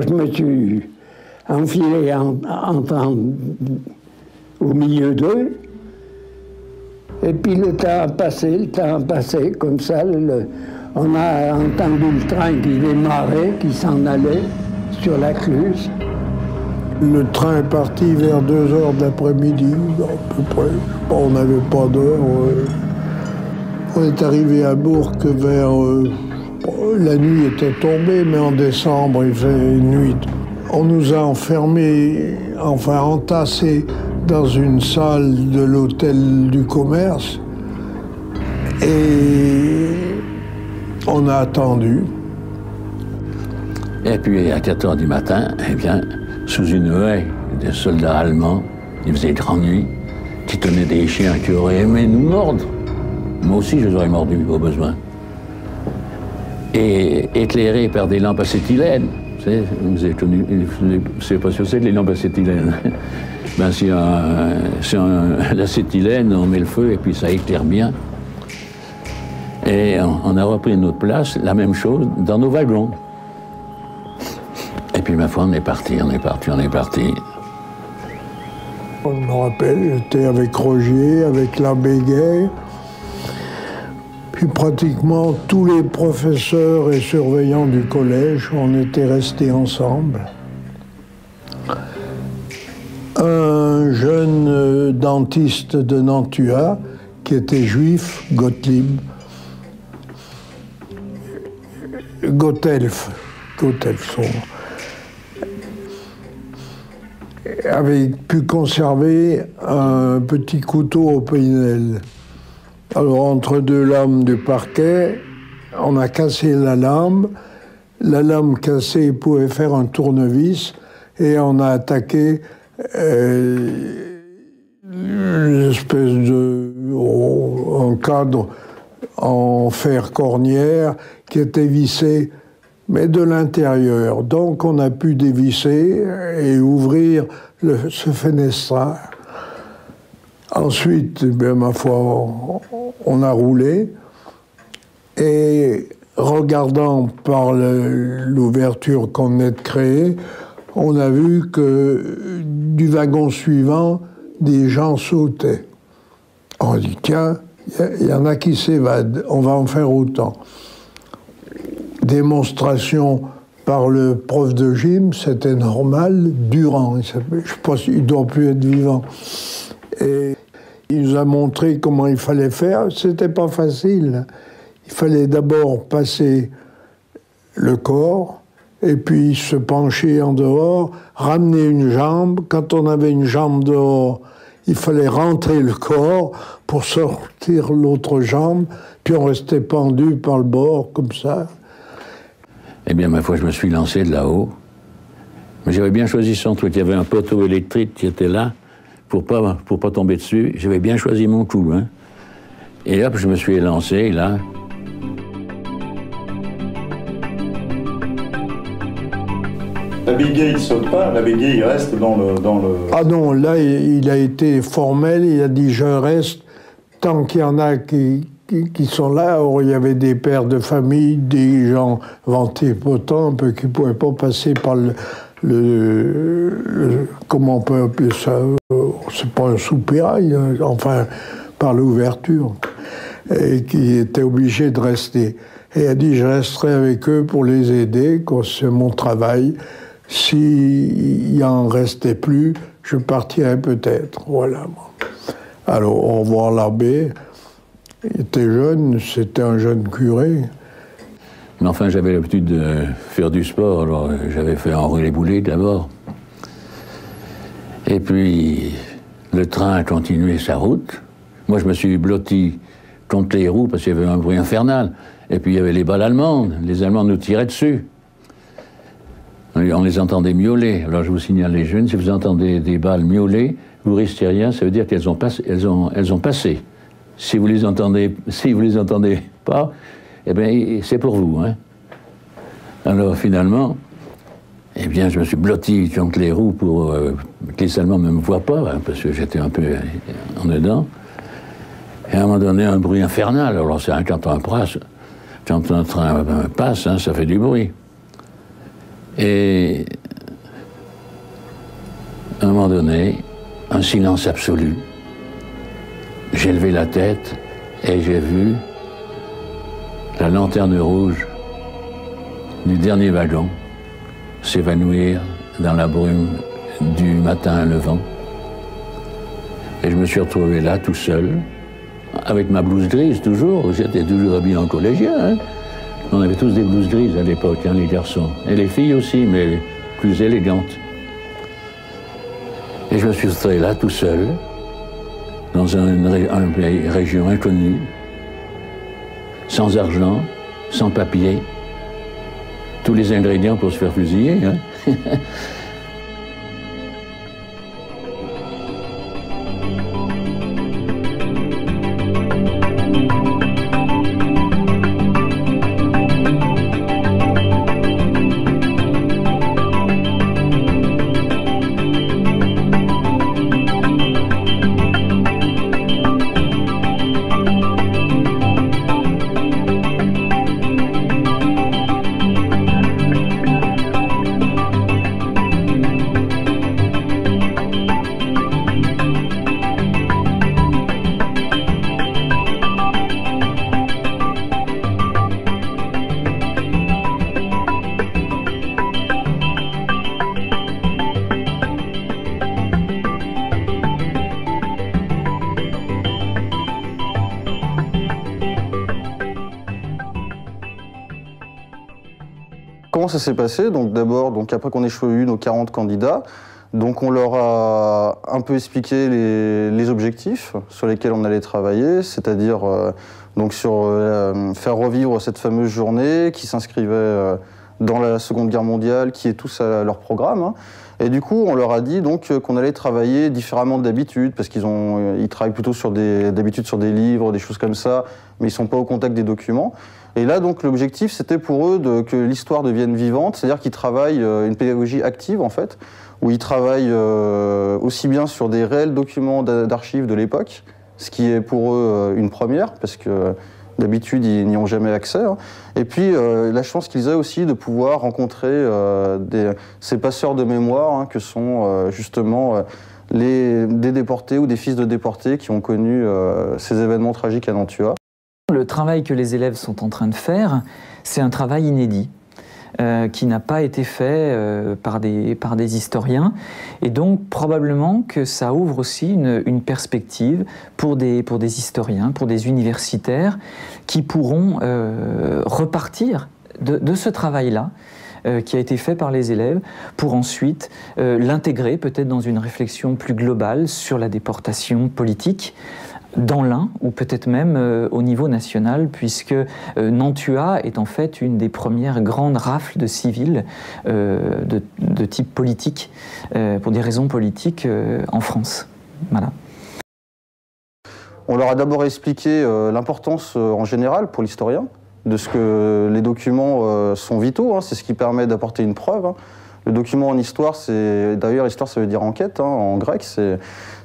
Je me suis enfilé au milieu d'eux. Et puis le temps a passé, comme ça. On a entendu le train qui démarrait, qui s'en allait sur la Cluse. Le train est parti vers 2h de l'après-midi, à peu près. On n'avait pas d'heure. On est arrivé à Bourg vers... la nuit était tombée, mais en décembre, il faisait nuit. On nous a enfermés, enfin entassés dans une salle de l'hôtel du commerce. Et on a attendu. Et puis à 4h du matin, eh bien, sous une haie, des soldats allemands, il faisait grande nuit, qui tenaient des chiens qui auraient aimé nous mordre. Moi aussi, je les aurais mordus au besoin. Et éclairés par des lampes acétylène. Vous avez connu, c'est pas sûr, c'est les lampes acétylène. Ben, l'acétylène, on met le feu et puis ça éclaire bien. Et on a repris notre place, la même chose, dans nos wagons. Et puis ma foi, on est parti. Je me rappelle, j'étais avec Rogier, avec l'abbé Gay. Puis pratiquement tous les professeurs et surveillants du collège, on était restés ensemble. Un jeune dentiste de Nantua, qui était juif, Gottlieb, Gottelf, avait pu conserver un petit couteau au Pénel. Alors, entre deux lames du parquet, on a cassé la lame. La lame cassée pouvait faire un tournevis et on a attaqué une espèce un cadre en fer cornière qui était vissé, mais de l'intérieur. Donc, on a pu dévisser et ouvrir ce fenestral. Ensuite, bien, ma foi, on a roulé et regardant par l'ouverture qu'on venait de créer, on a vu que du wagon suivant, des gens sautaient. On a dit, tiens, il y en a qui s'évadent, on va en faire autant. Démonstration par le prof de gym, c'était normal, Durand, je pense qu'il ne doit plus être vivant. Et il nous a montré comment il fallait faire. C'était pas facile. Il fallait d'abord passer le corps, et puis se pencher en dehors, ramener une jambe. Quand on avait une jambe dehors, il fallait rentrer le corps pour sortir l'autre jambe, puis on restait pendu par le bord, comme ça. Eh bien, ma foi, je me suis lancé de là-haut. Mais j'avais bien choisi son truc. Il y avait un poteau électrique qui était là, pour pas tomber dessus. J'avais bien choisi mon coup, hein. Et hop, je me suis lancé, là. L'abbé Gay, il ne saute pas, l'abbé Gay, il reste dans le... Ah non, là, il a été formel, il a dit « je reste » tant qu'il y en a qui sont là. Or, il y avait des pères de famille, des gens vantés potents, un peu qui ne pouvaient pas passer par comment on peut appeler ça, c'est pas un soupirail, enfin, par l'ouverture, et qui étaient obligés de rester. Et elle a dit, je resterai avec eux pour les aider, c'est mon travail. S'il n'en restait plus, je partirais peut-être, voilà. Alors, au revoir l'abbé, il était jeune, c'était un jeune curé. Mais enfin, j'avais l'habitude de faire du sport, alors j'avais fait enrouler boulet d'abord. Et puis, le train a continué sa route. Moi, je me suis blotti contre les roues parce qu'il y avait un bruit infernal. Et puis, il y avait les balles allemandes. Les Allemands nous tiraient dessus. On les entendait miauler. Alors, je vous signale, les jeunes, si vous entendez des balles miauler, vous risquez rien, ça veut dire qu'elles ont passé. Si vous les entendez pas, eh bien, c'est pour vous, hein. Alors, finalement, eh bien, je me suis blotti contre les roues pour que les Allemands ne me voient pas, hein, parce que j'étais un peu en dedans. Et à un moment donné, un bruit infernal. Alors, c'est quand un train passe, hein, ça fait du bruit. Et à un moment donné, un silence absolu. J'ai levé la tête et j'ai vu la lanterne rouge du dernier wagon s'évanouir dans la brume du matin levant. Et je me suis retrouvé là, tout seul, avec ma blouse grise, toujours. J'étais toujours habillé en collégien. Hein. On avait tous des blouses grises à l'époque, hein, les garçons. Et les filles aussi, mais plus élégantes. Et je me suis retrouvé là, tout seul, dans une région inconnue, sans argent, sans papier. Tous les ingrédients pour se faire fusiller. Hein. Comment ça s'est passé? Donc d'abord, après qu'on ait choisi nos 40 candidats, donc on leur a un peu expliqué les objectifs sur lesquels on allait travailler, c'est-à-dire donc sur faire revivre cette fameuse journée qui s'inscrivait dans la Seconde Guerre mondiale, qui est tous à leur programme. Hein. Et du coup, on leur a dit donc qu'on allait travailler différemment d'habitude, parce qu'ils travaillent plutôt d'habitude sur des livres, des choses comme ça, mais ils ne sont pas au contact des documents. Et là, donc, l'objectif, c'était pour eux que l'histoire devienne vivante, c'est-à-dire qu'ils travaillent une pédagogie active, en fait, où ils travaillent aussi bien sur des réels documents d'archives de l'époque, ce qui est pour eux une première, parce que d'habitude, ils n'y ont jamais accès. Hein. Et puis, la chance qu'ils aient aussi de pouvoir rencontrer ces passeurs de mémoire, hein, que sont justement des déportés ou des fils de déportés qui ont connu ces événements tragiques à Nantua. Le travail que les élèves sont en train de faire, c'est un travail inédit. Qui n'a pas été fait par des historiens. Et donc, probablement que ça ouvre aussi une perspective pour des historiens, pour des universitaires, qui pourront repartir de ce travail-là, qui a été fait par les élèves, pour ensuite l'intégrer peut-être dans une réflexion plus globale sur la déportation politique, dans l'Ain, ou peut-être même au niveau national, puisque Nantua est en fait une des premières grandes rafles de civils de type politique, pour des raisons politiques en France. Voilà. On leur a d'abord expliqué l'importance en général pour l'historien, de ce que les documents sont vitaux, hein, c'est ce qui permet d'apporter une preuve. Hein. Le document en histoire, d'ailleurs histoire ça veut dire enquête, hein, en grec,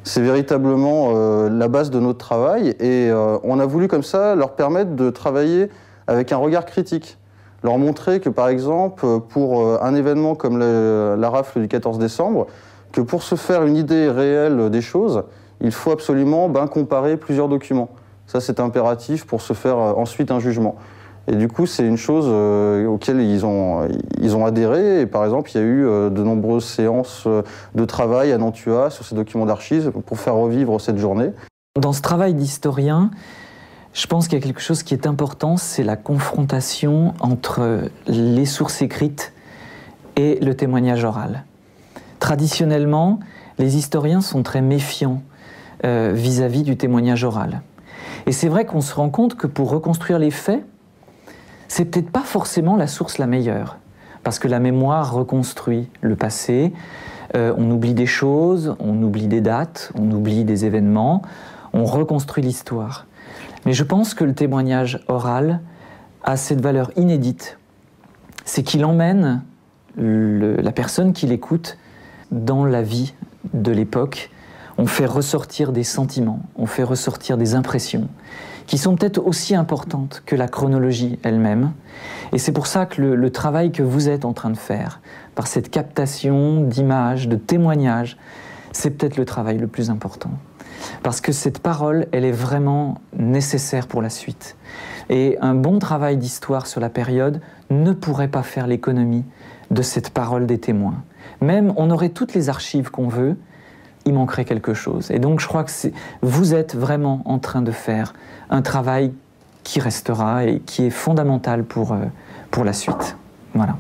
c'est véritablement la base de notre travail, et on a voulu comme ça leur permettre de travailler avec un regard critique, leur montrer que par exemple pour un événement comme la rafle du 14 décembre, que pour se faire une idée réelle des choses, il faut absolument comparer plusieurs documents. Ça c'est impératif pour se faire ensuite un jugement. Et du coup, c'est une chose auquel ils ont adhéré. Et par exemple, il y a eu de nombreuses séances de travail à Nantua sur ces documents d'archives pour faire revivre cette journée. Dans ce travail d'historien, je pense qu'il y a quelque chose qui est important, c'est la confrontation entre les sources écrites et le témoignage oral. Traditionnellement, les historiens sont très méfiants vis-à-vis du témoignage oral. Et c'est vrai qu'on se rend compte que pour reconstruire les faits, c'est peut-être pas forcément la source la meilleure, parce que la mémoire reconstruit le passé, on oublie des choses, on oublie des dates, on oublie des événements, on reconstruit l'histoire. Mais je pense que le témoignage oral a cette valeur inédite, c'est qu'il emmène la personne qui l'écoute dans la vie de l'époque. On fait ressortir des sentiments, on fait ressortir des impressions, qui sont peut-être aussi importantes que la chronologie elle-même. Et c'est pour ça que le travail que vous êtes en train de faire, par cette captation d'images, de témoignages, c'est peut-être le travail le plus important. Parce que cette parole, elle est vraiment nécessaire pour la suite. Et un bon travail d'histoire sur la période ne pourrait pas faire l'économie de cette parole des témoins. Même on aurait toutes les archives qu'on veut, il manquerait quelque chose. Et donc je crois que vous êtes vraiment en train de faire un travail qui restera et qui est fondamental pour la suite. Voilà.